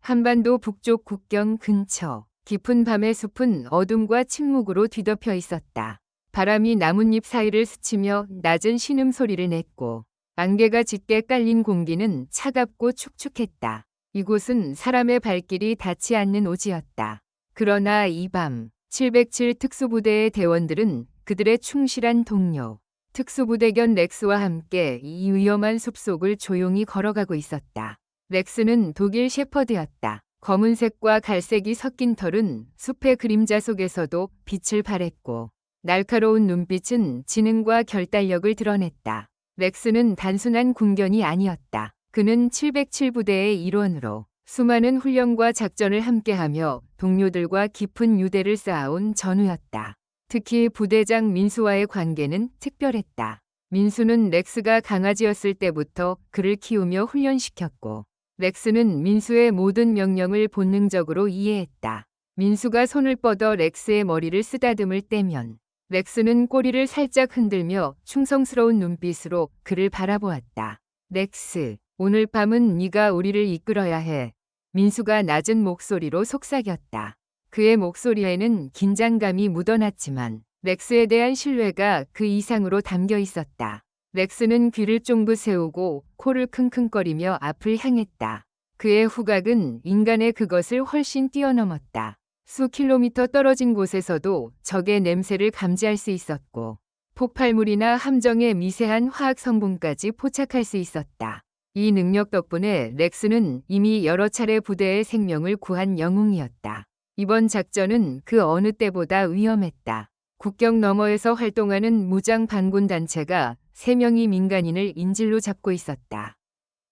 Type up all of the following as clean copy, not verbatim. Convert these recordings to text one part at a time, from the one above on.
한반도 북쪽 국경 근처 깊은 밤의 숲은 어둠과 침묵으로 뒤덮여 있었다. 바람이 나뭇잎 사이를 스치며 낮은 신음소리를 냈고 안개가 짙게 깔린 공기는 차갑고 축축했다. 이곳은 사람의 발길이 닿지 않는 오지였다. 그러나 이 밤 707 특수부대의 대원들은 그들의 충실한 동료 특수부대견 렉스와 함께 이 위험한 숲속을 조용히 걸어가고 있었다. 렉스는 독일 셰퍼드였다. 검은색과 갈색이 섞인 털은 숲의 그림자 속에서도 빛을 발했고 날카로운 눈빛은 지능과 결단력을 드러냈다. 렉스는 단순한 군견이 아니었다. 그는 707부대의 일원으로 수많은 훈련과 작전을 함께하며 동료들과 깊은 유대를 쌓아온 전우였다. 특히 부대장 민수와의 관계는 특별했다. 민수는 렉스가 강아지였을 때부터 그를 키우며 훈련시켰고 렉스는 민수의 모든 명령을 본능적으로 이해했다. 민수가 손을 뻗어 렉스의 머리를 쓰다듬을 때면 렉스는 꼬리를 살짝 흔들며 충성스러운 눈빛으로 그를 바라보았다. 렉스, 오늘 밤은 네가 우리를 이끌어야 해. 민수가 낮은 목소리로 속삭였다. 그의 목소리에는 긴장감이 묻어났지만 렉스에 대한 신뢰가 그 이상으로 담겨 있었다. 렉스는 귀를 쫑긋 세우고 코를 킁킁거리며 앞을 향했다. 그의 후각은 인간의 그것을 훨씬 뛰어넘었다. 수 킬로미터 떨어진 곳에서도 적의 냄새를 감지할 수 있었고 폭발물이나 함정의 미세한 화학 성분까지 포착할 수 있었다. 이 능력 덕분에 렉스는 이미 여러 차례 부대의 생명을 구한 영웅이었다. 이번 작전은 그 어느 때보다 위험했다. 국경 너머에서 활동하는 무장 반군 단체가 3명의 민간인을 인질로 잡고 있었다.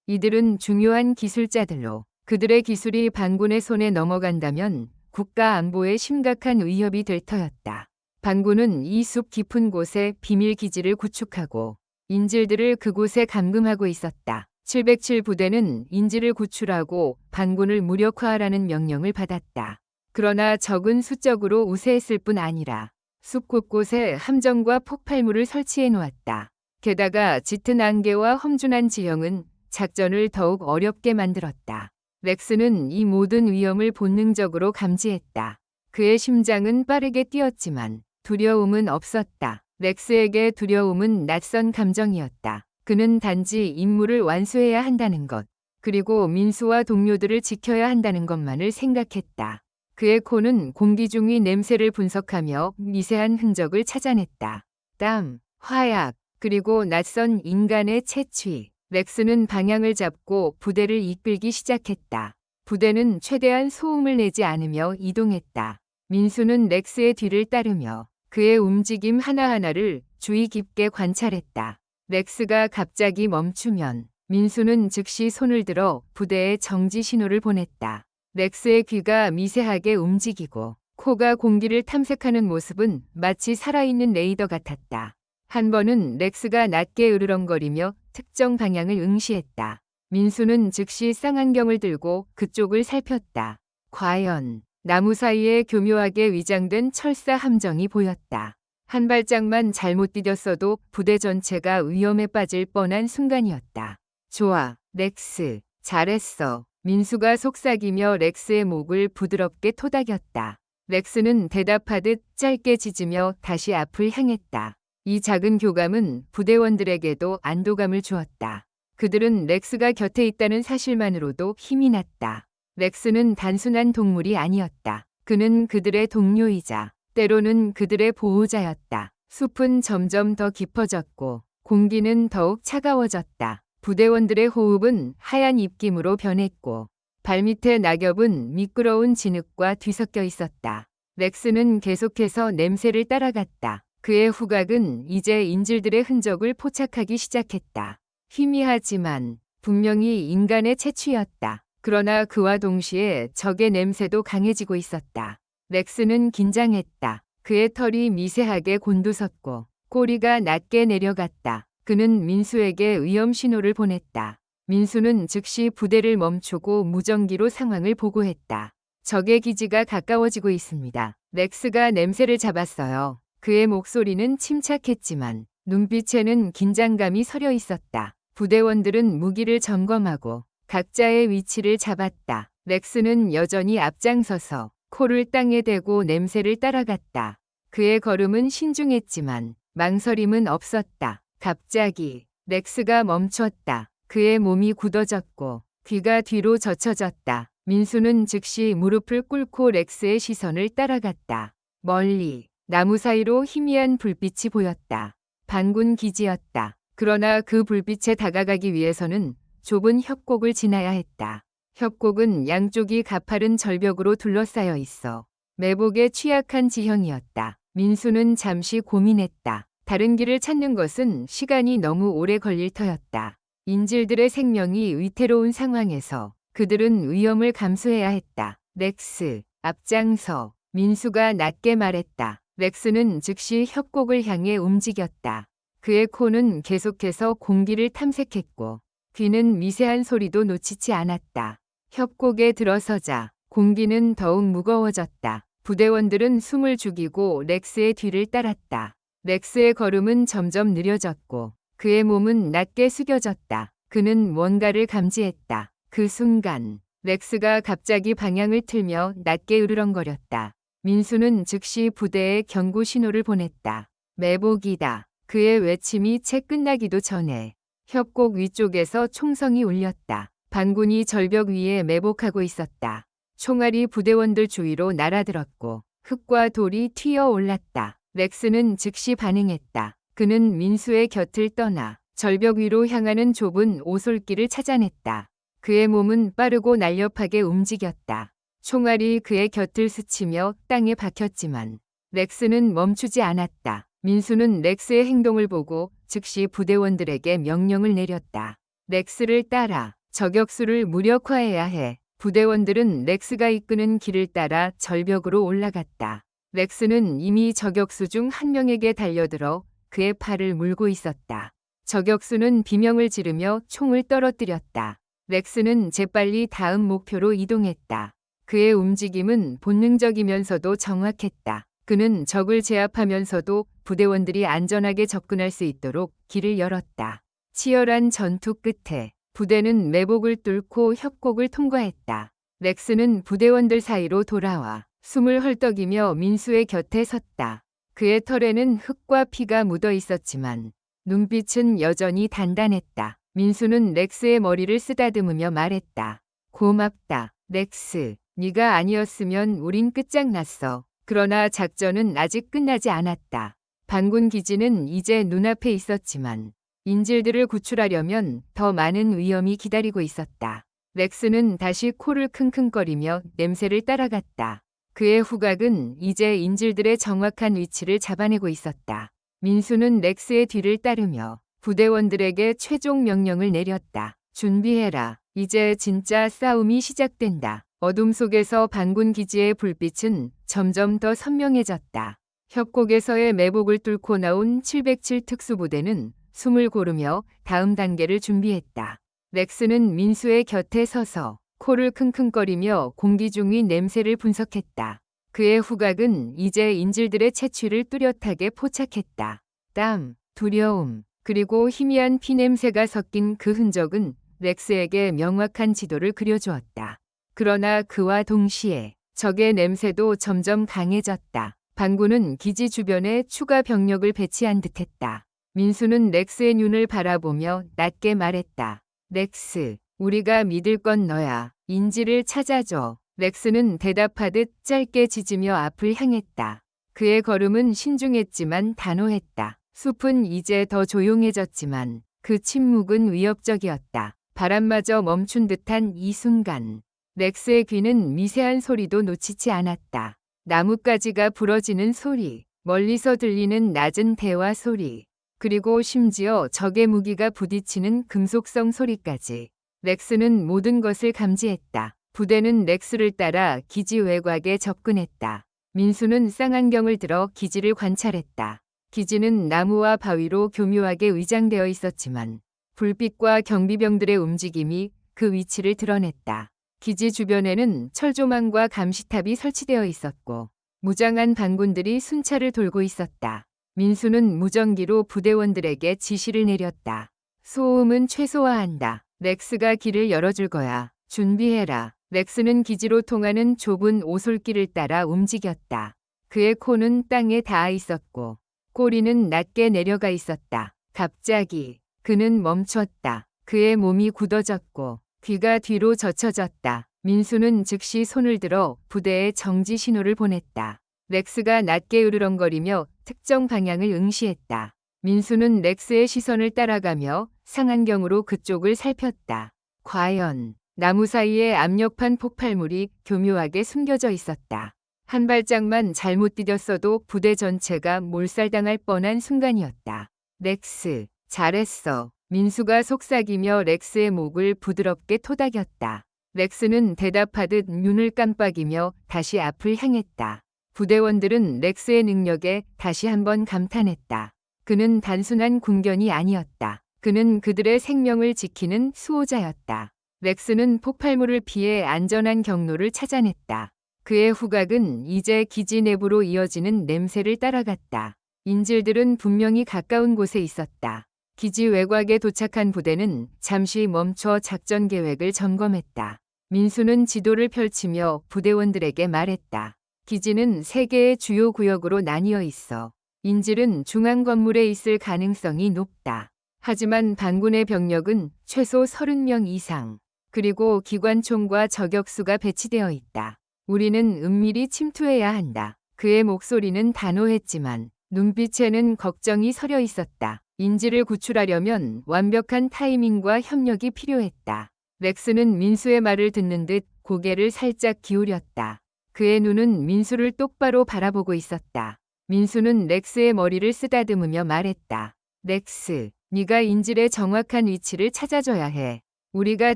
이들은 중요한 기술자들로 그들의 기술이 반군의 손에 넘어간다면 국가 안보에 심각한 위협이 될 터였다. 반군은 이 숲 깊은 곳에 비밀 기지를 구축하고 인질들을 그곳에 감금하고 있었다. 707 부대는 인질을 구출하고 반군을 무력화하라는 명령을 받았다. 그러나 적은 수적으로 우세했을 뿐 아니라 숲 곳곳에 함정과 폭발물을 설치해 놓았다. 게다가 짙은 안개와 험준한 지형은 작전을 더욱 어렵게 만들었다. 렉스는 이 모든 위험을 본능적으로 감지했다. 그의 심장은 빠르게 뛰었지만 두려움은 없었다. 렉스에게 두려움은 낯선 감정이었다. 그는 단지 임무를 완수해야 한다는 것, 그리고 민수와 동료들을 지켜야 한다는 것만을 생각했다. 그의 코는 공기 중의 냄새를 분석하며 미세한 흔적을 찾아냈다. 땀, 화약, 그리고 낯선 인간의 채취. 렉스는 방향을 잡고 부대를 이끌기 시작했다. 부대는 최대한 소음을 내지 않으며 이동했다. 민수는 렉스의 뒤를 따르며 그의 움직임 하나하나를 주의 깊게 관찰했다. 렉스가 갑자기 멈추면 민수는 즉시 손을 들어 부대에 정지 신호를 보냈다. 렉스의 귀가 미세하게 움직이고 코가 공기를 탐색하는 모습은 마치 살아있는 레이더 같았다. 한 번은 렉스가 낮게 으르렁거리며 특정 방향을 응시했다. 민수는 즉시 쌍안경을 들고 그쪽을 살폈다. 과연 나무 사이에 교묘하게 위장된 철사 함정이 보였다. 한 발짝만 잘못 디뎠어도 부대 전체가 위험에 빠질 뻔한 순간이었다. 좋아, 렉스. 잘했어. 민수가 속삭이며 렉스의 목을 부드럽게 토닥였다. 렉스는 대답하듯 짧게 짖으며 다시 앞을 향했다. 이 작은 교감은 부대원들에게도 안도감을 주었다. 그들은 렉스가 곁에 있다는 사실만으로도 힘이 났다. 렉스는 단순한 동물이 아니었다. 그는 그들의 동료이자 때로는 그들의 보호자였다. 숲은 점점 더 깊어졌고 공기는 더욱 차가워졌다. 부대원들의 호흡은 하얀 입김으로 변했고 발밑의 낙엽은 미끄러운 진흙과 뒤섞여 있었다. 렉스는 계속해서 냄새를 따라갔다. 그의 후각은 이제 인질들의 흔적을 포착하기 시작했다. 희미하지만 분명히 인간의 채취였다. 그러나 그와 동시에 적의 냄새도 강해지고 있었다. 렉스는 긴장했다. 그의 털이 미세하게 곤두섰고 꼬리가 낮게 내려갔다. 그는 민수에게 위험 신호를 보냈다. 민수는 즉시 부대를 멈추고 무전기로 상황을 보고했다. 적의 기지가 가까워지고 있습니다. 렉스가 냄새를 잡았어요. 그의 목소리는 침착했지만 눈빛에는 긴장감이 서려 있었다. 부대원들은 무기를 점검하고 각자의 위치를 잡았다. 렉스는 여전히 앞장서서 코를 땅에 대고 냄새를 따라갔다. 그의 걸음은 신중했지만 망설임은 없었다. 갑자기 렉스가 멈췄다. 그의 몸이 굳어졌고 귀가 뒤로 젖혀졌다. 민수는 즉시 무릎을 꿇고 렉스의 시선을 따라갔다. 멀리 나무 사이로 희미한 불빛이 보였다. 반군 기지였다. 그러나 그 불빛에 다가가기 위해서는 좁은 협곡을 지나야 했다. 협곡은 양쪽이 가파른 절벽으로 둘러싸여 있어 매복에 취약한 지형이었다. 민수는 잠시 고민했다. 다른 길을 찾는 것은 시간이 너무 오래 걸릴 터였다. 인질들의 생명이 위태로운 상황에서 그들은 위험을 감수해야 했다. 렉스, 앞장서. 민수가 낮게 말했다. 렉스는 즉시 협곡을 향해 움직였다. 그의 코는 계속해서 공기를 탐색했고 귀는 미세한 소리도 놓치지 않았다. 협곡에 들어서자 공기는 더욱 무거워졌다. 부대원들은 숨을 죽이고 렉스의 뒤를 따랐다. 렉스의 걸음은 점점 느려졌고 그의 몸은 낮게 숙여졌다. 그는 뭔가를 감지했다. 그 순간 렉스가 갑자기 방향을 틀며 낮게 으르렁거렸다. 민수는 즉시 부대에 경고 신호를 보냈다. 매복이다. 그의 외침이 채 끝나기도 전에 협곡 위쪽에서 총성이 울렸다. 반군이 절벽 위에 매복하고 있었다. 총알이 부대원들 주위로 날아들었고 흙과 돌이 튀어 올랐다. 렉스는 즉시 반응했다. 그는 민수의 곁을 떠나 절벽 위로 향하는 좁은 오솔길을 찾아냈다. 그의 몸은 빠르고 날렵하게 움직였다. 총알이 그의 곁을 스치며 땅에 박혔지만 렉스는 멈추지 않았다. 민수는 렉스의 행동을 보고 즉시 부대원들에게 명령을 내렸다. 렉스를 따라 저격수를 무력화해야 해. 부대원들은 렉스가 이끄는 길을 따라 절벽으로 올라갔다. 렉스는 이미 저격수 중 한 명에게 달려들어 그의 팔을 물고 있었다. 저격수는 비명을 지르며 총을 떨어뜨렸다. 렉스는 재빨리 다음 목표로 이동했다. 그의 움직임은 본능적이면서도 정확했다. 그는 적을 제압하면서도 부대원들이 안전하게 접근할 수 있도록 길을 열었다. 치열한 전투 끝에 부대는 매복을 뚫고 협곡을 통과했다. 렉스는 부대원들 사이로 돌아와 숨을 헐떡이며 민수의 곁에 섰다. 그의 털에는 흙과 피가 묻어 있었지만 눈빛은 여전히 단단했다. 민수는 렉스의 머리를 쓰다듬으며 말했다. 고맙다, 렉스. 네가 아니었으면 우린 끝장났어. 그러나 작전은 아직 끝나지 않았다. 반군 기지는 이제 눈앞에 있었지만 인질들을 구출하려면 더 많은 위험이 기다리고 있었다. 렉스는 다시 코를 킁킁거리며 냄새를 따라갔다. 그의 후각은 이제 인질들의 정확한 위치를 잡아내고 있었다. 민수는 렉스의 뒤를 따르며 부대원들에게 최종 명령을 내렸다. 준비해라. 이제 진짜 싸움이 시작된다. 어둠 속에서 반군 기지의 불빛은 점점 더 선명해졌다. 협곡에서의 매복을 뚫고 나온 707 특수부대는 숨을 고르며 다음 단계를 준비했다. 렉스는 민수의 곁에 서서 코를 킁킁거리며 공기 중의 냄새를 분석했다. 그의 후각은 이제 인질들의 채취를 뚜렷하게 포착했다. 땀, 두려움, 그리고 희미한 피냄새가 섞인 그 흔적은 렉스에게 명확한 지도를 그려주었다. 그러나 그와 동시에 적의 냄새도 점점 강해졌다. 반군은 기지 주변에 추가 병력을 배치한 듯했다. 민수는 렉스의 눈을 바라보며 낮게 말했다. 렉스, 우리가 믿을 건 너야. 인지를 찾아줘. 렉스는 대답하듯 짧게 짖으며 앞을 향했다. 그의 걸음은 신중했지만 단호했다. 숲은 이제 더 조용해졌지만 그 침묵은 위협적이었다. 바람마저 멈춘 듯한 이 순간 렉스의 귀는 미세한 소리도 놓치지 않았다. 나뭇가지가 부러지는 소리, 멀리서 들리는 낮은 대화 소리, 그리고 심지어 적의 무기가 부딪히는 금속성 소리까지. 렉스는 모든 것을 감지했다. 부대는 렉스를 따라 기지 외곽에 접근했다. 민수는 쌍안경을 들어 기지를 관찰했다. 기지는 나무와 바위로 교묘하게 위장되어 있었지만 불빛과 경비병들의 움직임이 그 위치를 드러냈다. 기지 주변에는 철조망과 감시탑이 설치되어 있었고 무장한 반군들이 순찰을 돌고 있었다. 민수는 무전기로 부대원들에게 지시를 내렸다. 소음은 최소화한다. 렉스가 길을 열어줄 거야. 준비해라. 렉스는 기지로 통하는 좁은 오솔길을 따라 움직였다. 그의 코는 땅에 닿아 있었고 꼬리는 낮게 내려가 있었다. 갑자기 그는 멈췄다. 그의 몸이 굳어졌고 귀가 뒤로 젖혀졌다. 민수는 즉시 손을 들어 부대에 정지 신호를 보냈다. 렉스가 낮게 으르렁거리며 특정 방향을 응시했다. 민수는 렉스의 시선을 따라가며 상안경으로 그쪽을 살폈다. 과연 나무 사이에 압력판 폭발물이 교묘하게 숨겨져 있었다. 한 발짝만 잘못 디뎠어도 부대 전체가 몰살당할 뻔한 순간이었다. 렉스, 잘했어. 민수가 속삭이며 렉스의 목을 부드럽게 토닥였다. 렉스는 대답하듯 눈을 깜빡이며 다시 앞을 향했다. 부대원들은 렉스의 능력에 다시 한번 감탄했다. 그는 단순한 군견이 아니었다. 그는 그들의 생명을 지키는 수호자였다. 렉스는 폭발물을 피해 안전한 경로를 찾아냈다. 그의 후각은 이제 기지 내부로 이어지는 냄새를 따라갔다. 인질들은 분명히 가까운 곳에 있었다. 기지 외곽에 도착한 부대는 잠시 멈춰 작전 계획을 점검했다. 민수는 지도를 펼치며 부대원들에게 말했다. 기지는 3개의 주요 구역으로 나뉘어 있어. 인질은 중앙 건물에 있을 가능성이 높다. 하지만 반군의 병력은 최소 30명 이상, 그리고 기관총과 저격수가 배치되어 있다. 우리는 은밀히 침투해야 한다. 그의 목소리는 단호했지만 눈빛에는 걱정이 서려 있었다. 인지를 구출하려면 완벽한 타이밍과 협력이 필요했다. 렉스는 민수의 말을 듣는 듯 고개를 살짝 기울였다. 그의 눈은 민수를 똑바로 바라보고 있었다. 민수는 렉스의 머리를 쓰다듬으며 말했다. 렉스, 네가 인질의 정확한 위치를 찾아줘야 해. 우리가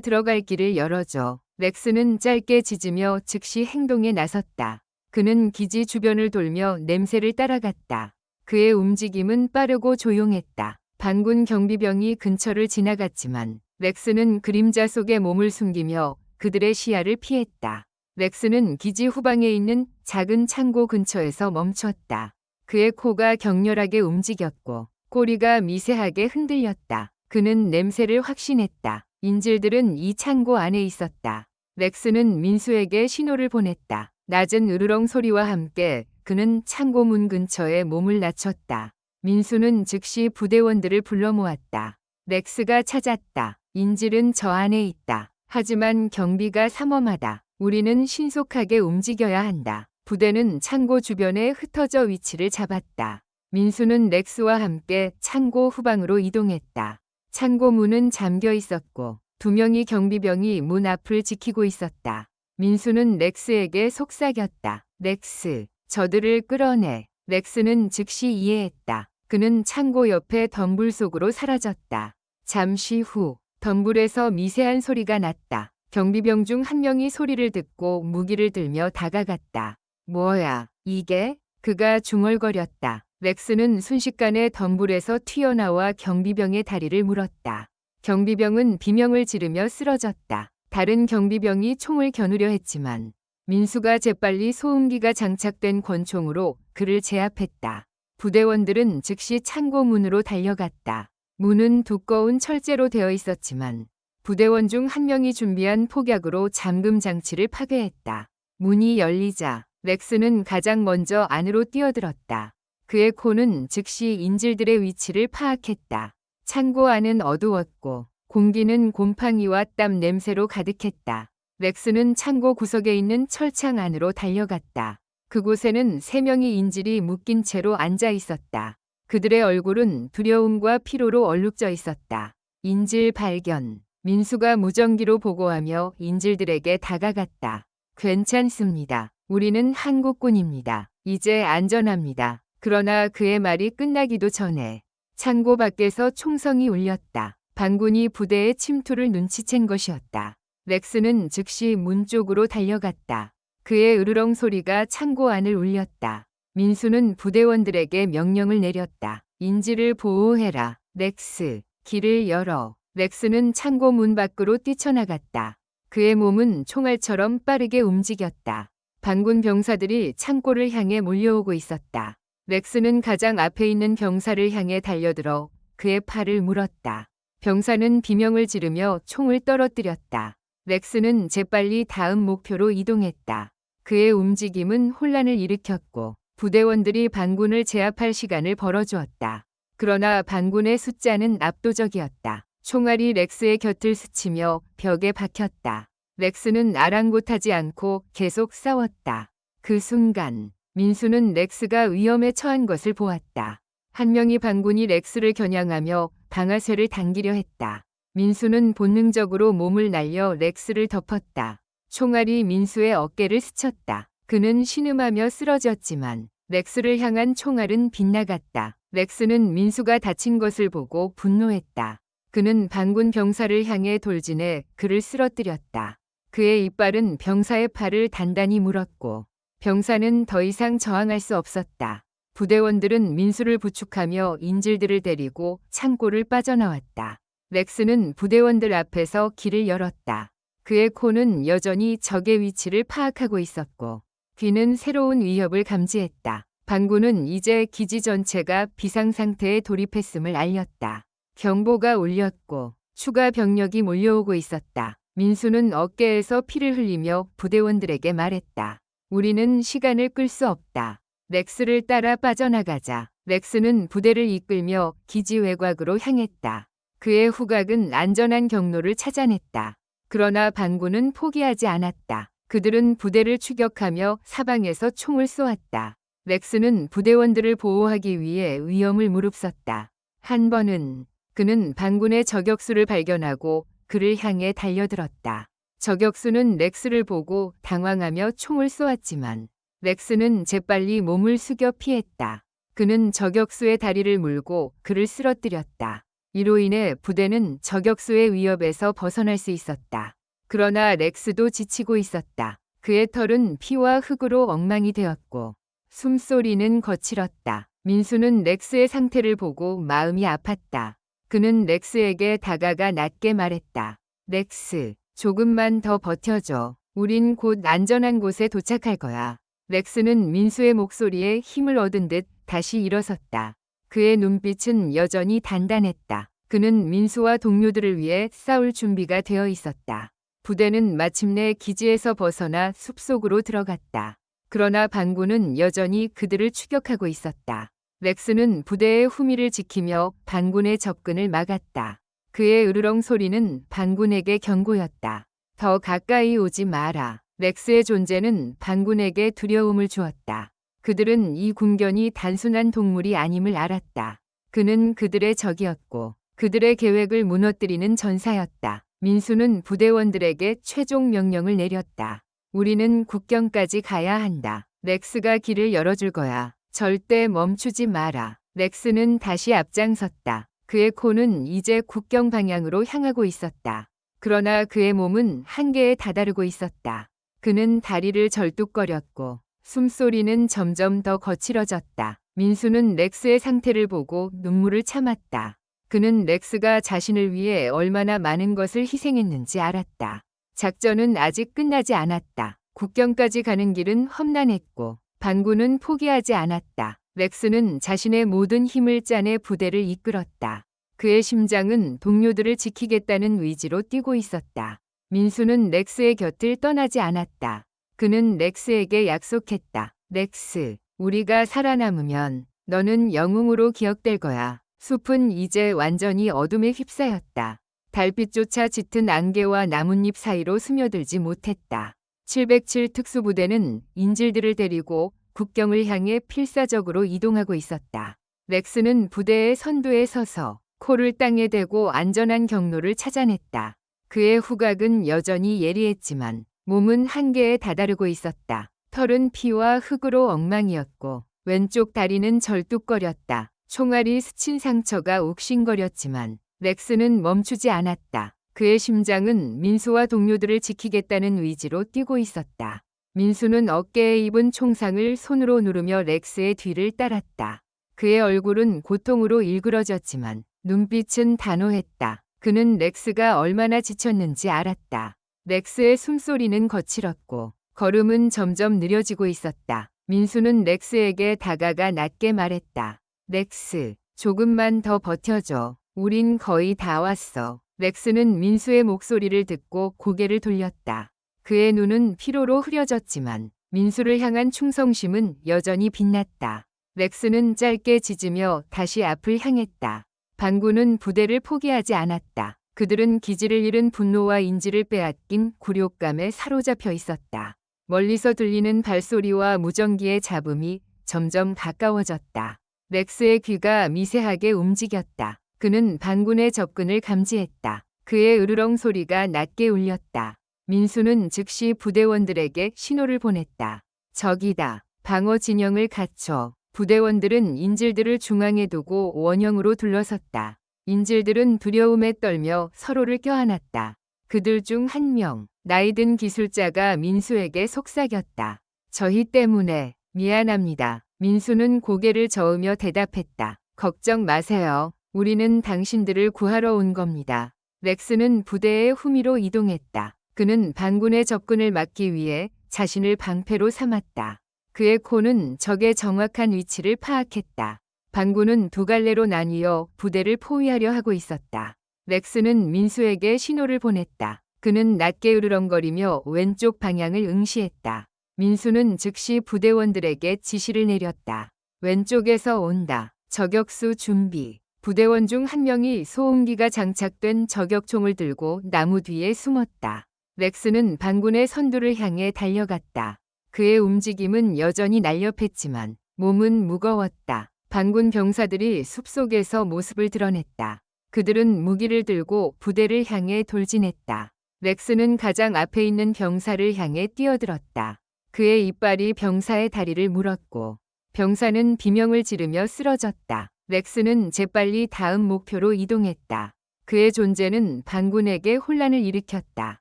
들어갈 길을 열어줘. 렉스는 짧게 짖으며 즉시 행동에 나섰다. 그는 기지 주변을 돌며 냄새를 따라갔다. 그의 움직임은 빠르고 조용했다. 반군 경비병이 근처를 지나갔지만 렉스는 그림자 속에 몸을 숨기며 그들의 시야를 피했다. 렉스는 기지 후방에 있는 작은 창고 근처에서 멈췄다. 그의 코가 격렬하게 움직였고 꼬리가 미세하게 흔들렸다. 그는 냄새를 확신했다. 인질들은 이 창고 안에 있었다. 렉스는 민수에게 신호를 보냈다. 낮은 으르렁 소리와 함께 그는 창고 문 근처에 몸을 낮췄다. 민수는 즉시 부대원들을 불러 모았다. 렉스가 찾았다. 인질은 저 안에 있다. 하지만 경비가 삼엄하다. 우리는 신속하게 움직여야 한다. 부대는 창고 주변에 흩어져 위치를 잡았다. 민수는 렉스와 함께 창고 후방으로 이동했다. 창고 문은 잠겨 있었고 2명의 경비병이 문 앞을 지키고 있었다. 민수는 렉스에게 속삭였다. 렉스, 저들을 끌어내. 렉스는 즉시 이해했다. 그는 창고 옆에 덤불 속으로 사라졌다. 잠시 후 덤불에서 미세한 소리가 났다. 경비병 중 한 명이 소리를 듣고 무기를 들며 다가갔다. 뭐야, 이게? 그가 중얼거렸다. 렉스는 순식간에 덤불에서 튀어나와 경비병의 다리를 물었다. 경비병은 비명을 지르며 쓰러졌다. 다른 경비병이 총을 겨누려 했지만 민수가 재빨리 소음기가 장착된 권총으로 그를 제압했다. 부대원들은 즉시 창고 문으로 달려갔다. 문은 두꺼운 철제로 되어 있었지만 부대원 중 한 명이 준비한 폭약으로 잠금 장치를 파괴했다. 문이 열리자 렉스는 가장 먼저 안으로 뛰어들었다. 그의 코는 즉시 인질들의 위치를 파악했다. 창고 안은 어두웠고 공기는 곰팡이와 땀 냄새로 가득했다. 렉스는 창고 구석에 있는 철창 안으로 달려갔다. 그곳에는 3명의 인질이 묶인 채로 앉아 있었다. 그들의 얼굴은 두려움과 피로로 얼룩져 있었다. 인질 발견. 민수가 무전기로 보고하며 인질들에게 다가갔다. 괜찮습니다. 우리는 한국군입니다. 이제 안전합니다. 그러나 그의 말이 끝나기도 전에 창고 밖에서 총성이 울렸다. 반군이 부대의 침투를 눈치챈 것이었다. 렉스는 즉시 문 쪽으로 달려갔다. 그의 으르렁 소리가 창고 안을 울렸다. 민수는 부대원들에게 명령을 내렸다. 인질을 보호해라. 렉스, 길을 열어. 렉스는 창고 문 밖으로 뛰쳐나갔다. 그의 몸은 총알처럼 빠르게 움직였다. 반군 병사들이 창고를 향해 몰려오고 있었다. 렉스는 가장 앞에 있는 병사를 향해 달려들어 그의 팔을 물었다. 병사는 비명을 지르며 총을 떨어뜨렸다. 렉스는 재빨리 다음 목표로 이동했다. 그의 움직임은 혼란을 일으켰고 부대원들이 반군을 제압할 시간을 벌어주었다. 그러나 반군의 숫자는 압도적이었다. 총알이 렉스의 곁을 스치며 벽에 박혔다. 렉스는 아랑곳하지 않고 계속 싸웠다. 그 순간 민수는 렉스가 위험에 처한 것을 보았다. 한 명의 반군이 렉스를 겨냥하며 방아쇠를 당기려 했다. 민수는 본능적으로 몸을 날려 렉스를 덮었다. 총알이 민수의 어깨를 스쳤다. 그는 신음하며 쓰러졌지만 렉스를 향한 총알은 빗나갔다. 렉스는 민수가 다친 것을 보고 분노했다. 그는 반군 병사를 향해 돌진해 그를 쓰러뜨렸다. 그의 이빨은 병사의 팔을 단단히 물었고 병사는 더 이상 저항할 수 없었다. 부대원들은 민수를 부축하며 인질들을 데리고 창고를 빠져나왔다. 렉스는 부대원들 앞에서 길을 열었다. 그의 코는 여전히 적의 위치를 파악하고 있었고 귀는 새로운 위협을 감지했다. 반군은 이제 기지 전체가 비상상태에 돌입했음을 알렸다. 경보가 울렸고 추가 병력이 몰려오고 있었다. 민수는 어깨에서 피를 흘리며 부대원들에게 말했다. 우리는 시간을 끌 수 없다. 렉스를 따라 빠져나가자. 렉스는 부대를 이끌며 기지 외곽으로 향했다. 그의 후각은 안전한 경로를 찾아냈다. 그러나 반군은 포기하지 않았다. 그들은 부대를 추격하며 사방에서 총을 쏘았다. 렉스는 부대원들을 보호하기 위해 위험을 무릅썼다. 한 번은 그는 반군의 저격수를 발견하고 그를 향해 달려들었다. 저격수는 렉스를 보고 당황하며 총을 쏘았지만 렉스는 재빨리 몸을 숙여 피했다. 그는 저격수의 다리를 물고 그를 쓰러뜨렸다. 이로 인해 부대는 저격수의 위협에서 벗어날 수 있었다. 그러나 렉스도 지치고 있었다. 그의 털은 피와 흙으로 엉망이 되었고 숨소리는 거칠었다. 민수는 렉스의 상태를 보고 마음이 아팠다. 그는 렉스에게 다가가 낮게 말했다. 렉스, 조금만 더 버텨줘. 우린 곧 안전한 곳에 도착할 거야. 렉스는 민수의 목소리에 힘을 얻은 듯 다시 일어섰다. 그의 눈빛은 여전히 단단했다. 그는 민수와 동료들을 위해 싸울 준비가 되어 있었다. 부대는 마침내 기지에서 벗어나 숲속으로 들어갔다. 그러나 반군은 여전히 그들을 추격하고 있었다. 렉스는 부대의 후미를 지키며 반군의 접근을 막았다. 그의 으르렁 소리는 반군에게 경고였다. 더 가까이 오지 마라. 렉스의 존재는 반군에게 두려움을 주었다. 그들은 이 군견이 단순한 동물이 아님을 알았다. 그는 그들의 적이었고 그들의 계획을 무너뜨리는 전사였다. 민수는 부대원들에게 최종 명령을 내렸다. 우리는 국경까지 가야 한다. 렉스가 길을 열어줄 거야. 절대 멈추지 마라. 렉스는 다시 앞장섰다. 그의 코는 이제 국경 방향으로 향하고 있었다. 그러나 그의 몸은 한계에 다다르고 있었다. 그는 다리를 절뚝거렸고 숨소리는 점점 더 거칠어졌다. 민수는 렉스의 상태를 보고 눈물을 참았다. 그는 렉스가 자신을 위해 얼마나 많은 것을 희생했는지 알았다. 작전은 아직 끝나지 않았다. 국경까지 가는 길은 험난했고 반군은 포기하지 않았다. 렉스는 자신의 모든 힘을 짜내 부대를 이끌었다. 그의 심장은 동료들을 지키겠다는 의지로 뛰고 있었다. 민수는 렉스의 곁을 떠나지 않았다. 그는 렉스에게 약속했다. 렉스, 우리가 살아남으면 너는 영웅으로 기억될 거야. 숲은 이제 완전히 어둠에 휩싸였다. 달빛조차 짙은 안개와 나뭇잎 사이로 스며들지 못했다. 707 특수부대는 인질들을 데리고 국경을 향해 필사적으로 이동하고 있었다. 렉스는 부대의 선두에 서서 코를 땅에 대고 안전한 경로를 찾아냈다. 그의 후각은 여전히 예리했지만 몸은 한계에 다다르고 있었다. 털은 피와 흙으로 엉망이었고 왼쪽 다리는 절뚝거렸다. 총알이 스친 상처가 욱신거렸지만 렉스는 멈추지 않았다. 그의 심장은 민수와 동료들을 지키겠다는 의지로 뛰고 있었다. 민수는 어깨에 입은 총상을 손으로 누르며 렉스의 뒤를 따랐다. 그의 얼굴은 고통으로 일그러졌지만 눈빛은 단호했다. 그는 렉스가 얼마나 지쳤는지 알았다. 렉스의 숨소리는 거칠었고 걸음은 점점 느려지고 있었다. 민수는 렉스에게 다가가 낮게 말했다. 렉스, 조금만 더 버텨줘. 우린 거의 다 왔어. 렉스는 민수의 목소리를 듣고 고개를 돌렸다. 그의 눈은 피로로 흐려졌지만 민수를 향한 충성심은 여전히 빛났다. 렉스는 짧게 짖으며 다시 앞을 향했다. 반군은 부대를 포기하지 않았다. 그들은 기지를 잃은 분노와 인지를 빼앗긴 굴욕감에 사로잡혀 있었다. 멀리서 들리는 발소리와 무전기의 잡음이 점점 가까워졌다. 렉스의 귀가 미세하게 움직였다. 그는 반군의 접근을 감지했다. 그의 으르렁 소리가 낮게 울렸다. 민수는 즉시 부대원들에게 신호를 보냈다. 적이다. 방어 진영을 갖춰. 부대원들은 인질들을 중앙에 두고 원형으로 둘러섰다. 인질들은 두려움에 떨며 서로를 껴안았다. 그들 중 한 명, 나이든 기술자가 민수에게 속삭였다. 저희 때문에 미안합니다. 민수는 고개를 저으며 대답했다. 걱정 마세요. 우리는 당신들을 구하러 온 겁니다. 렉스는 부대의 후미로 이동했다. 그는 반군의 접근을 막기 위해 자신을 방패로 삼았다. 그의 코는 적의 정확한 위치를 파악했다. 반군은 두 갈래로 나뉘어 부대를 포위하려 하고 있었다. 렉스는 민수에게 신호를 보냈다. 그는 낮게 으르렁거리며 왼쪽 방향을 응시했다. 민수는 즉시 부대원들에게 지시를 내렸다. 왼쪽에서 온다. 저격수 준비. 부대원 중 한 명이 소음기가 장착된 저격총을 들고 나무 뒤에 숨었다. 렉스는 반군의 선두를 향해 달려갔다. 그의 움직임은 여전히 날렵했지만 몸은 무거웠다. 반군 병사들이 숲속에서 모습을 드러냈다. 그들은 무기를 들고 부대를 향해 돌진했다. 렉스는 가장 앞에 있는 병사를 향해 뛰어들었다. 그의 이빨이 병사의 다리를 물었고 병사는 비명을 지르며 쓰러졌다. 렉스는 재빨리 다음 목표로 이동했다. 그의 존재는 반군에게 혼란을 일으켰다.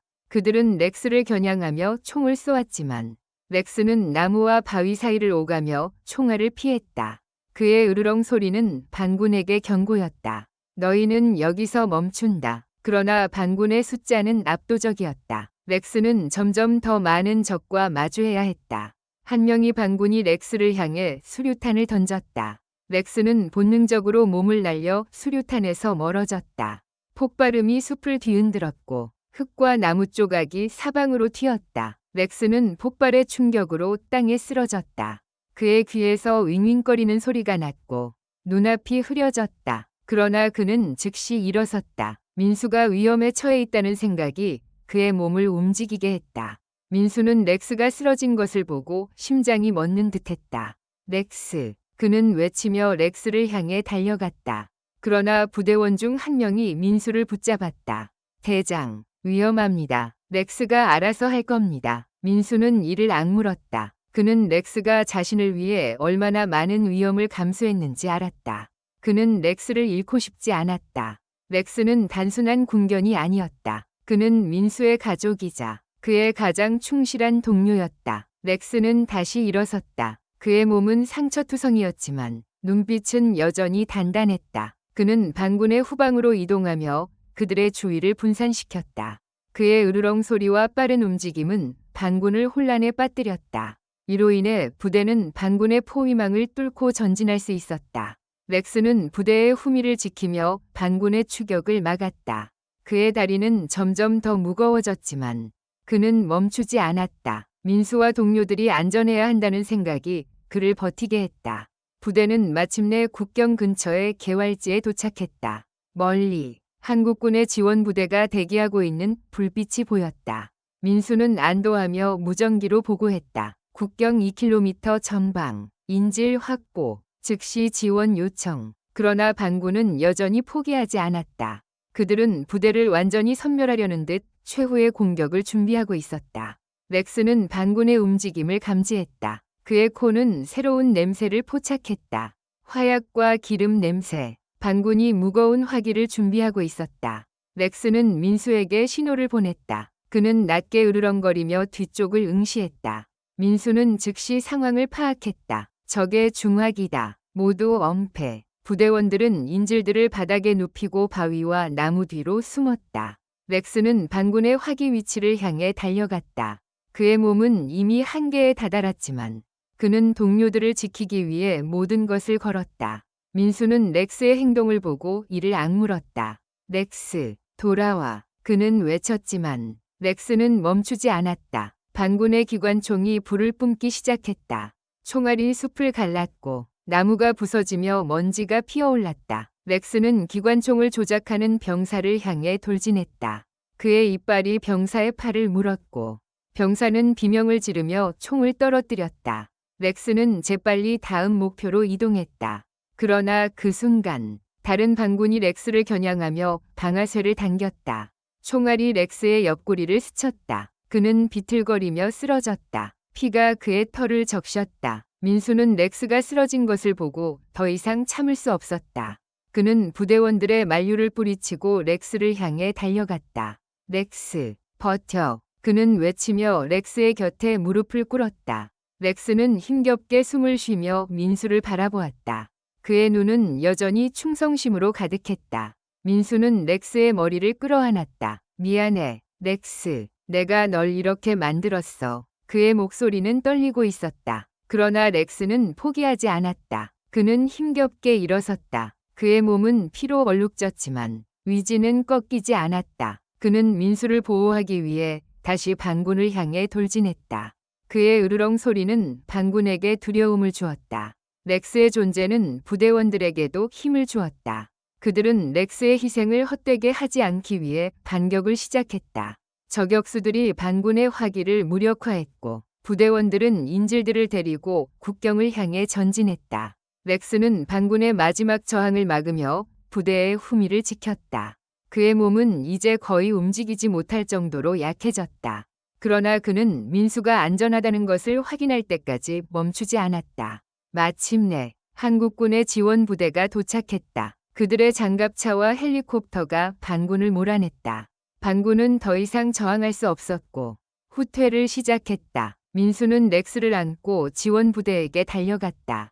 그들은 렉스를 겨냥하며 총을 쏘았지만 렉스는 나무와 바위 사이를 오가며 총알을 피했다. 그의 으르렁 소리는 반군에게 경고였다. 너희는 여기서 멈춘다. 그러나 반군의 숫자는 압도적이었다. 렉스는 점점 더 많은 적과 마주해야 했다. 한 명이 반군이 렉스를 향해 수류탄을 던졌다. 렉스는 본능적으로 몸을 날려 수류탄에서 멀어졌다. 폭발음이 숲을 뒤흔들었고 흙과 나무 조각이 사방으로 튀었다. 렉스는 폭발의 충격으로 땅에 쓰러졌다. 그의 귀에서 윙윙거리는 소리가 났고 눈앞이 흐려졌다. 그러나 그는 즉시 일어섰다. 민수가 위험에 처해 있다는 생각이 그의 몸을 움직이게 했다. 민수는 렉스가 쓰러진 것을 보고 심장이 멎는 듯했다. 렉스. 그는 외치며 렉스를 향해 달려갔다. 그러나 부대원 중 한 명이 민수를 붙잡았다. 대장, 위험합니다. 렉스가 알아서 할 겁니다. 민수는 이를 악물었다. 그는 렉스가 자신을 위해 얼마나 많은 위험을 감수했는지 알았다. 그는 렉스를 잃고 싶지 않았다. 렉스는 단순한 군견이 아니었다. 그는 민수의 가족이자 그의 가장 충실한 동료였다. 렉스는 다시 일어섰다. 그의 몸은 상처투성이었지만 눈빛은 여전히 단단했다. 그는 반군의 후방으로 이동하며 그들의 주의를 분산시켰다. 그의 으르렁 소리와 빠른 움직임은 반군을 혼란에 빠뜨렸다. 이로 인해 부대는 반군의 포위망을 뚫고 전진할 수 있었다. 렉스는 부대의 후미를 지키며 반군의 추격을 막았다. 그의 다리는 점점 더 무거워졌지만 그는 멈추지 않았다. 민수와 동료들이 안전해야 한다는 생각이 그를 버티게 했다. 부대는 마침내 국경 근처의 개활지에 도착했다. 멀리 한국군의 지원 부대가 대기하고 있는 불빛이 보였다. 민수는 안도하며 무전기로 보고했다. 국경 2km 전방, 인질 확보, 즉시 지원 요청. 그러나 반군은 여전히 포기하지 않았다. 그들은 부대를 완전히 섬멸하려는 듯 최후의 공격을 준비하고 있었다. 렉스는 반군의 움직임을 감지했다. 그의 코는 새로운 냄새를 포착했다. 화약과 기름 냄새. 반군이 무거운 화기를 준비하고 있었다. 렉스는 민수에게 신호를 보냈다. 그는 낮게 으르렁거리며 뒤쪽을 응시했다. 민수는 즉시 상황을 파악했다. 적의 중화기다. 모두 엄폐. 부대원들은 인질들을 바닥에 눕히고 바위와 나무 뒤로 숨었다. 렉스는 반군의 화기 위치를 향해 달려갔다. 그의 몸은 이미 한계에 다다랐지만 그는 동료들을 지키기 위해 모든 것을 걸었다. 민수는 렉스의 행동을 보고 이를 악물었다. 렉스, 돌아와. 그는 외쳤지만 렉스는 멈추지 않았다. 반군의 기관총이 불을 뿜기 시작했다. 총알이 숲을 갈랐고 나무가 부서지며 먼지가 피어올랐다. 렉스는 기관총을 조작하는 병사를 향해 돌진했다. 그의 이빨이 병사의 팔을 물었고 병사는 비명을 지르며 총을 떨어뜨렸다. 렉스는 재빨리 다음 목표로 이동했다. 그러나 그 순간 다른 반군이 렉스를 겨냥하며 방아쇠를 당겼다. 총알이 렉스의 옆구리를 스쳤다. 그는 비틀거리며 쓰러졌다. 피가 그의 털을 적셨다. 민수는 렉스가 쓰러진 것을 보고 더 이상 참을 수 없었다. 그는 부대원들의 만류를 뿌리치고 렉스를 향해 달려갔다. 렉스, 버텨. 그는 외치며 렉스의 곁에 무릎을 꿇었다. 렉스는 힘겹게 숨을 쉬며 민수를 바라보았다. 그의 눈은 여전히 충성심으로 가득했다. 민수는 렉스의 머리를 끌어안았다. 미안해, 렉스. 내가 널 이렇게 만들었어. 그의 목소리는 떨리고 있었다. 그러나 렉스는 포기하지 않았다. 그는 힘겹게 일어섰다. 그의 몸은 피로 얼룩졌지만 의지는 꺾이지 않았다. 그는 민수를 보호하기 위해 다시 반군을 향해 돌진했다. 그의 으르렁 소리는 반군에게 두려움을 주었다. 렉스의 존재는 부대원들에게도 힘을 주었다. 그들은 렉스의 희생을 헛되게 하지 않기 위해 반격을 시작했다. 저격수들이 반군의 화기를 무력화했고 부대원들은 인질들을 데리고 국경을 향해 전진했다. 렉스는 반군의 마지막 저항을 막으며 부대의 후미를 지켰다. 그의 몸은 이제 거의 움직이지 못할 정도로 약해졌다. 그러나 그는 민수가 안전하다는 것을 확인할 때까지 멈추지 않았다. 마침내 한국군의 지원 부대가 도착했다. 그들의 장갑차와 헬리콥터가 반군을 몰아냈다. 반군은 더 이상 저항할 수 없었고 후퇴를 시작했다. 민수는 렉스를 안고 지원 부대에게 달려갔다.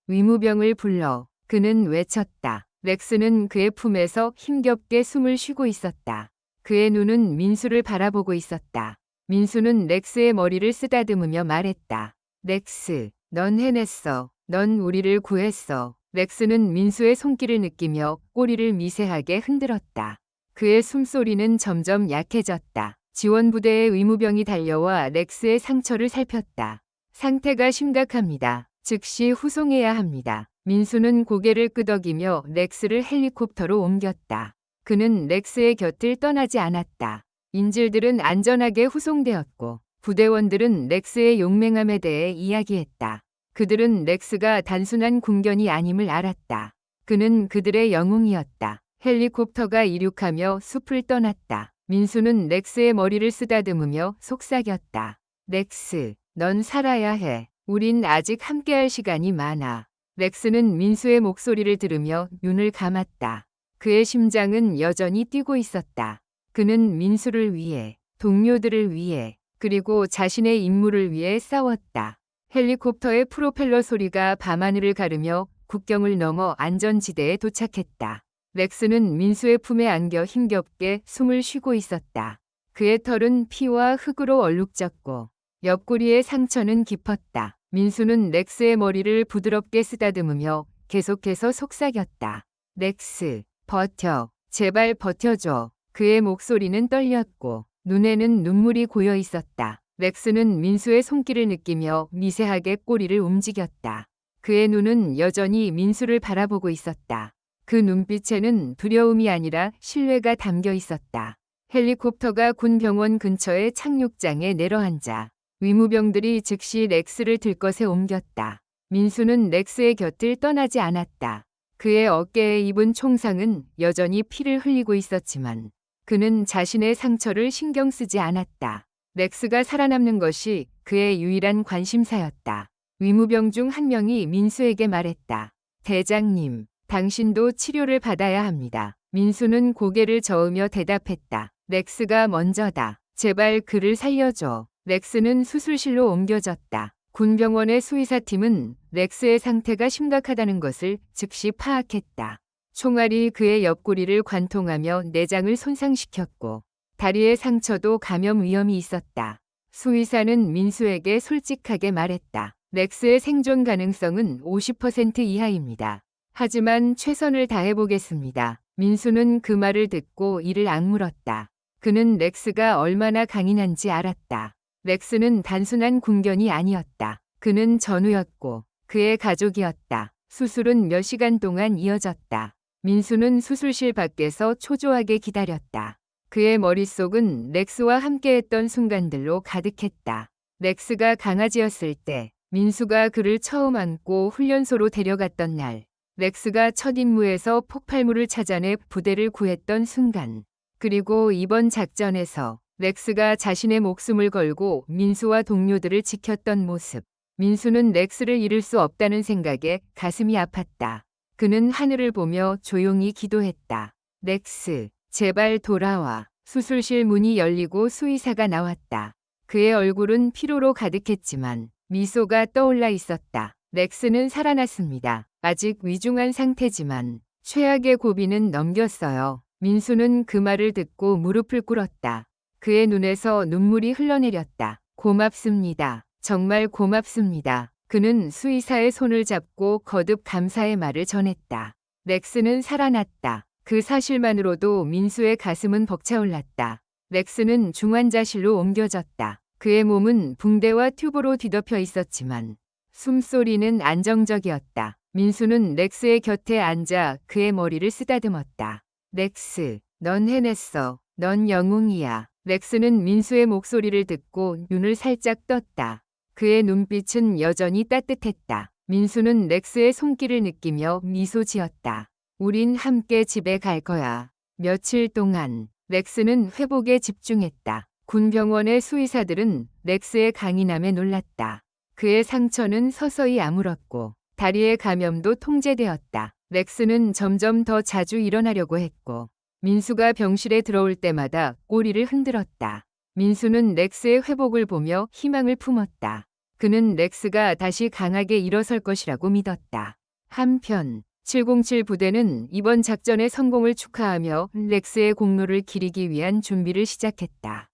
위무병을 불러. 그는 외쳤다. 렉스는 그의 품에서 힘겹게 숨을 쉬고 있었다. 그의 눈은 민수를 바라보고 있었다. 민수는 렉스의 머리를 쓰다듬으며 말했다. 렉스, 넌 해냈어. 넌 우리를 구했어. 렉스는 민수의 손길을 느끼며 꼬리를 미세하게 흔들었다. 그의 숨소리는 점점 약해졌다. 지원부대의 의무병이 달려와 렉스의 상처를 살폈다. 상태가 심각합니다. 즉시 후송해야 합니다. 민수는 고개를 끄덕이며 렉스를 헬리콥터로 옮겼다. 그는 렉스의 곁을 떠나지 않았다. 인질들은 안전하게 후송되었고 부대원들은 렉스의 용맹함에 대해 이야기했다. 그들은 렉스가 단순한 군견이 아님을 알았다. 그는 그들의 영웅이었다. 헬리콥터가 이륙하며 숲을 떠났다. 민수는 렉스의 머리를 쓰다듬으며 속삭였다. 렉스, 넌 살아야 해. 우린 아직 함께할 시간이 많아. 렉스는 민수의 목소리를 들으며 눈을 감았다. 그의 심장은 여전히 뛰고 있었다. 그는 민수를 위해, 동료들을 위해, 그리고 자신의 임무를 위해 싸웠다. 헬리콥터의 프로펠러 소리가 밤하늘을 가르며 국경을 넘어 안전지대에 도착했다. 렉스는 민수의 품에 안겨 힘겹게 숨을 쉬고 있었다. 그의 털은 피와 흙으로 얼룩졌고 옆구리의 상처는 깊었다. 민수는 렉스의 머리를 부드럽게 쓰다듬으며 계속해서 속삭였다. 렉스, 버텨. 제발 버텨줘. 그의 목소리는 떨렸고 눈에는 눈물이 고여 있었다. 렉스는 민수의 손길을 느끼며 미세하게 꼬리를 움직였다. 그의 눈은 여전히 민수를 바라보고 있었다. 그 눈빛에는 두려움이 아니라 신뢰가 담겨 있었다. 헬리콥터가 군 병원 근처의 착륙장에 내려앉아 위무병들이 즉시 렉스를 들것에 옮겼다. 민수는 렉스의 곁을 떠나지 않았다. 그의 어깨에 입은 총상은 여전히 피를 흘리고 있었지만 그는 자신의 상처를 신경 쓰지 않았다. 렉스가 살아남는 것이 그의 유일한 관심사였다. 위무병 중 한 명이 민수에게 말했다. 대장님, 당신도 치료를 받아야 합니다. 민수는 고개를 저으며 대답했다. 렉스가 먼저다. 제발 그를 살려줘. 렉스는 수술실로 옮겨졌다. 군병원의 수의사팀은 렉스의 상태가 심각하다는 것을 즉시 파악했다. 총알이 그의 옆구리를 관통하며 내장을 손상시켰고 다리의 상처도 감염 위험이 있었다. 수의사는 민수에게 솔직하게 말했다. 렉스의 생존 가능성은 50% 이하입니다. 하지만 최선을 다해보겠습니다. 민수는 그 말을 듣고 이를 악물었다. 그는 렉스가 얼마나 강인한지 알았다. 렉스는 단순한 군견이 아니었다. 그는 전우였고 그의 가족이었다. 수술은 몇 시간 동안 이어졌다. 민수는 수술실 밖에서 초조하게 기다렸다. 그의 머릿속은 렉스와 함께했던 순간들로 가득했다. 렉스가 강아지였을 때, 민수가 그를 처음 안고 훈련소로 데려갔던 날, 렉스가 첫 임무에서 폭발물을 찾아내 부대를 구했던 순간, 그리고 이번 작전에서 렉스가 자신의 목숨을 걸고 민수와 동료들을 지켰던 모습. 민수는 렉스를 잃을 수 없다는 생각에 가슴이 아팠다. 그는 하늘을 보며 조용히 기도했다. 렉스, 제발 돌아와. 수술실 문이 열리고 수의사가 나왔다. 그의 얼굴은 피로로 가득했지만 미소가 떠올라 있었다. 렉스는 살아났습니다. 아직 위중한 상태지만 최악의 고비는 넘겼어요. 민수는 그 말을 듣고 무릎을 꿇었다. 그의 눈에서 눈물이 흘러내렸다. 고맙습니다. 정말 고맙습니다. 그는 수의사의 손을 잡고 거듭 감사의 말을 전했다. 렉스는 살아났다. 그 사실만으로도 민수의 가슴은 벅차올랐다. 렉스는 중환자실로 옮겨졌다. 그의 몸은 붕대와 튜브로 뒤덮여 있었지만 숨소리는 안정적이었다. 민수는 렉스의 곁에 앉아 그의 머리를 쓰다듬었다. 렉스, 넌 해냈어. 넌 영웅이야. 렉스는 민수의 목소리를 듣고 눈을 살짝 떴다. 그의 눈빛은 여전히 따뜻했다. 민수는 렉스의 손길을 느끼며 미소 지었다. 우린 함께 집에 갈 거야. 며칠 동안 렉스는 회복에 집중했다. 군병원의 수의사들은 렉스의 강인함에 놀랐다. 그의 상처는 서서히 아물었고 다리의 감염도 통제되었다. 렉스는 점점 더 자주 일어나려고 했고 민수가 병실에 들어올 때마다 꼬리를 흔들었다. 민수는 렉스의 회복을 보며 희망을 품었다. 그는 렉스가 다시 강하게 일어설 것이라고 믿었다. 한편 707 부대는 이번 작전의 성공을 축하하며 렉스의 공로를 기리기 위한 준비를 시작했다.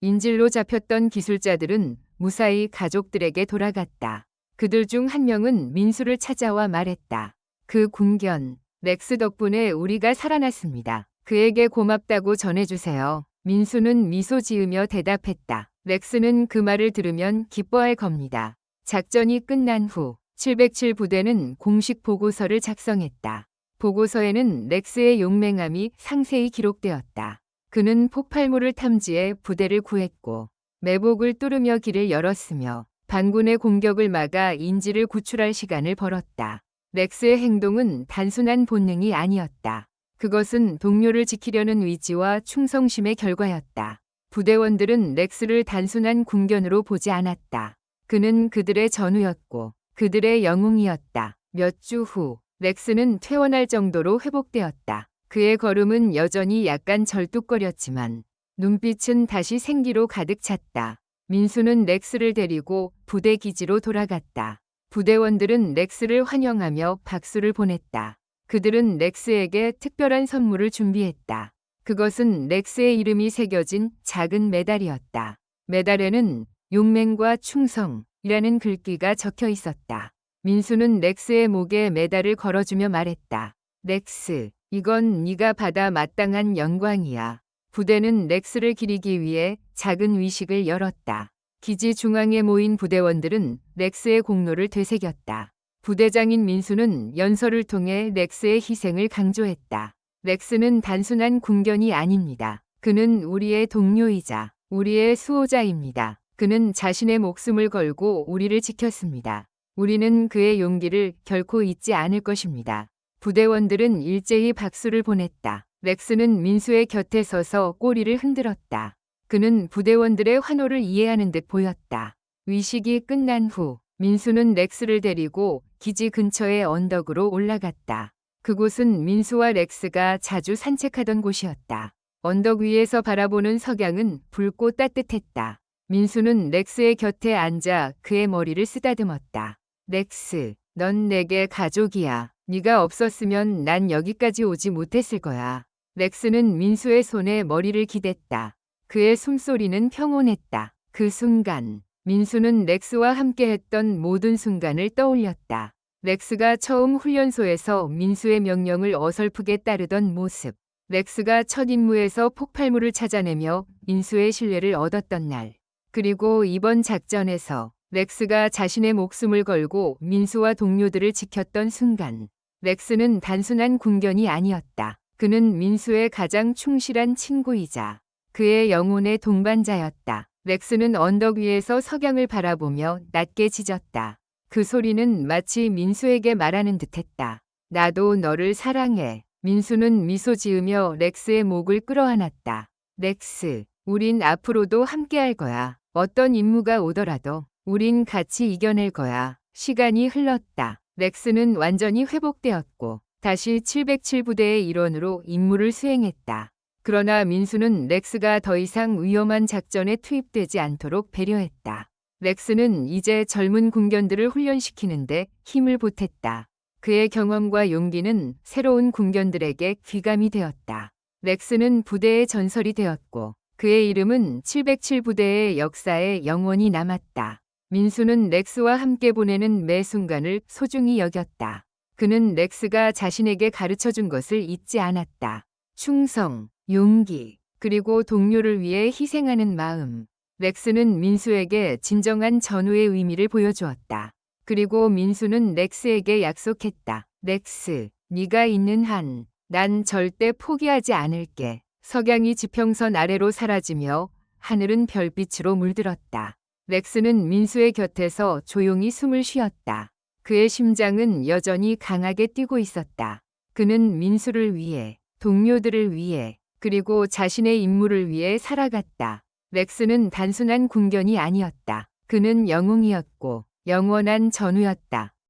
인질로 잡혔던 기술자들은 무사히 가족들에게 돌아갔다. 그들 중 한 명은 민수를 찾아와 말했다. 그 군견, 렉스 덕분에 우리가 살아났습니다. 그에게 고맙다고 전해주세요. 민수는 미소 지으며 대답했다. 렉스는 그 말을 들으면 기뻐할 겁니다. 작전이 끝난 후 707 부대는 공식 보고서를 작성했다. 보고서에는 렉스의 용맹함이 상세히 기록되었다. 그는 폭발물을 탐지해 부대를 구했고 매복을 뚫으며 길을 열었으며 반군의 공격을 막아 인지를 구출할 시간을 벌었다. 렉스의 행동은 단순한 본능이 아니었다. 그것은 동료를 지키려는 의지와 충성심의 결과였다. 부대원들은 렉스를 단순한 군견으로 보지 않았다. 그는 그들의 전우였고 그들의 영웅이었다. 몇 주 후 렉스는 퇴원할 정도로 회복되었다. 그의 걸음은 여전히 약간 절뚝거렸지만 눈빛은 다시 생기로 가득 찼다. 민수는 렉스를 데리고 부대 기지로 돌아갔다. 부대원들은 렉스를 환영하며 박수를 보냈다. 그들은 렉스에게 특별한 선물을 준비했다. 그것은 렉스의 이름이 새겨진 작은 메달이었다. 메달에는 용맹과 충성이라는 글귀가 적혀 있었다. 민수는 렉스의 목에 메달을 걸어주며 말했다. 렉스, 이건 네가 받아 마땅한 영광이야. 부대는 렉스를 기리기 위해 작은 위식을 열었다. 기지 중앙에 모인 부대원들은 렉스의 공로를 되새겼다. 부대장인 민수는 연설을 통해 렉스의 희생을 강조했다. 렉스는 단순한 군견이 아닙니다. 그는 우리의 동료이자 우리의 수호자입니다. 그는 자신의 목숨을 걸고 우리를 지켰습니다. 우리는 그의 용기를 결코 잊지 않을 것입니다. 부대원들은 일제히 박수를 보냈다. 렉스는 민수의 곁에 서서 꼬리를 흔들었다. 그는 부대원들의 환호를 이해하는 듯 보였다. 위식이 끝난 후 민수는 렉스를 데리고 기지 근처의 언덕으로 올라갔다. 그곳은 민수와 렉스가 자주 산책하던 곳이었다. 언덕 위에서 바라보는 석양은 붉고 따뜻했다. 민수는 렉스의 곁에 앉아 그의 머리를 쓰다듬었다. 렉스, 넌 내게 가족이야. 네가 없었으면 난 여기까지 오지 못했을 거야. 렉스는 민수의 손에 머리를 기댔다. 그의 숨소리는 평온했다. 그 순간 민수는 렉스와 함께했던 모든 순간을 떠올렸다. 렉스가 처음 훈련소에서 민수의 명령을 어설프게 따르던 모습. 렉스가 첫 임무에서 폭발물을 찾아내며 민수의 신뢰를 얻었던 날. 그리고 이번 작전에서 렉스가 자신의 목숨을 걸고 민수와 동료들을 지켰던 순간. 렉스는 단순한 군견이 아니었다. 그는 민수의 가장 충실한 친구이자 그의 영혼의 동반자였다. 렉스는 언덕 위에서 석양을 바라보며 낮게 짖었다. 그 소리는 마치 민수에게 말하는 듯했다. 나도 너를 사랑해. 민수는 미소 지으며 렉스의 목을 끌어안았다. 렉스, 우린 앞으로도 함께할 거야. 어떤 임무가 오더라도 우린 같이 이겨낼 거야. 시간이 흘렀다. 렉스는 완전히 회복되었고 다시 707부대의 일원으로 임무를 수행했다. 그러나 민수는 렉스가 더 이상 위험한 작전에 투입되지 않도록 배려했다. 렉스는 이제 젊은 군견들을 훈련시키는데 힘을 보탰다. 그의 경험과 용기는 새로운 군견들에게 귀감이 되었다. 렉스는 부대의 전설이 되었고 그의 이름은 707부대의 역사에 영원히 남았다. 민수는 렉스와 함께 보내는 매 순간을 소중히 여겼다. 그는 렉스가 자신에게 가르쳐준 것을 잊지 않았다. 충성, 용기, 그리고 동료를 위해 희생하는 마음. 렉스는 민수에게 진정한 전우의 의미를 보여주었다. 그리고 민수는 렉스에게 약속했다. 렉스, 네가 있는 한, 난 절대 포기하지 않을게. 석양이 지평선 아래로 사라지며 하늘은 별빛으로 물들었다. 렉스는 민수의 곁에서 조용히 숨을 쉬었다. 그의 심장은 여전히 강하게 뛰고 있었다. 그는 민수를 위해, 동료들을 위해, 그리고 자신의 임무를 위해 살아갔다. 렉스는 단순한 군견이 아니었다. 그는 영웅이었고 영원한 전우였다.